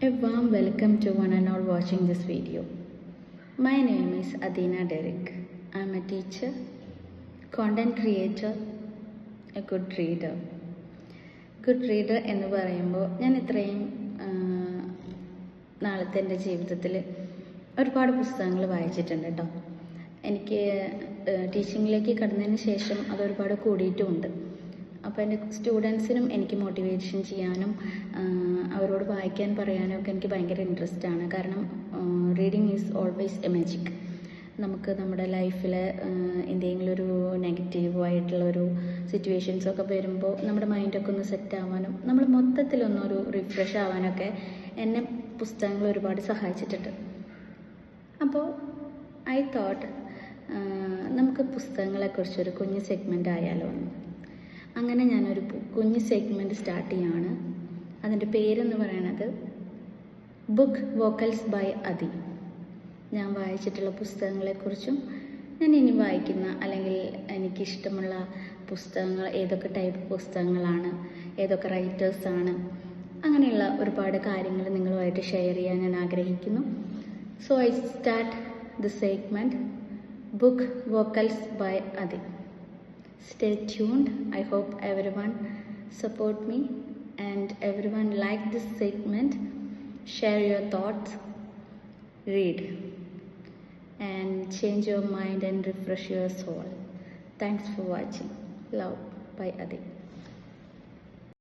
A warm welcome to one and all watching this video. My name is Adina Derrick. I am a teacher, content creator, a good reader. Good reader എന്ന് പറയുമ്പോൾ ഞാൻ ഇത്രയും നാളത്തെ എൻ്റെ ജീവിതത്തിൽ ഒരുപാട് പുസ്തകങ്ങൾ വായിച്ചിട്ടുണ്ട് കേട്ടോ. എനിക്ക് ടീച്ചിങ്ങിലേക്ക് കടന്നതിന് ശേഷം അതൊരുപാട് കൂടിയിട്ടുമുണ്ട്. അപ്പോൾ എൻ്റെ സ്റ്റുഡൻസിനും എനിക്ക് മോട്ടിവേഷൻ ചെയ്യാനും അവരോട് വായിക്കാൻ പറയാനും ഒക്കെ എനിക്ക് ഭയങ്കര ഇൻട്രസ്റ്റ് ആണ്. കാരണം reading is always A magic. നമുക്ക് നമ്മുടെ ലൈഫിൽ എന്തെങ്കിലും ഒരു നെഗറ്റീവായിട്ടുള്ളൊരു സിറ്റുവേഷൻസൊക്കെ വരുമ്പോൾ നമ്മുടെ മൈൻഡൊക്കെ ഒന്ന് സെറ്റ് ആവാനും നമ്മൾ മൊത്തത്തിലൊന്നൊരു റിഫ്രഷ് ആവാനൊക്കെ എന്നെ പുസ്തകങ്ങൾ ഒരുപാട് സഹായിച്ചിട്ടുണ്ട്. അപ്പോൾ ഐ തോട്ട് നമുക്ക് പുസ്തകങ്ങളെക്കുറിച്ചൊരു കുഞ്ഞ് സെഗ്മെൻ്റ് ആയാലോ എന്ന്. അങ്ങനെ ഞാനൊരു കുഞ്ഞ് സെഗ്മെൻറ്റ് സ്റ്റാർട്ട് ചെയ്യാണ്. അതിൻ്റെ പേരെന്ന് പറയണത് ബുക്ക് വോക്കൽസ് ബൈ അതി. ഞാൻ വായിച്ചിട്ടുള്ള പുസ്തകങ്ങളെക്കുറിച്ചും ഞാൻ ഇനി വായിക്കുന്ന അല്ലെങ്കിൽ എനിക്കിഷ്ടമുള്ള പുസ്തകങ്ങൾ ഏതൊക്കെ ടൈപ്പ് പുസ്തകങ്ങളാണ്, ഏതൊക്കെ റൈറ്റേഴ്സാണ്, അങ്ങനെയുള്ള ഒരുപാട് കാര്യങ്ങൾ നിങ്ങളുമായിട്ട് ഷെയർ ചെയ്യാൻ ഞാൻ ആഗ്രഹിക്കുന്നു. So I start the segment book vocals by അതി. Stay tuned. I hope everyone support me and everyone like this segment. Share your thoughts, read and change your mind and refresh your soul. Thanks for watching. Love by Adi.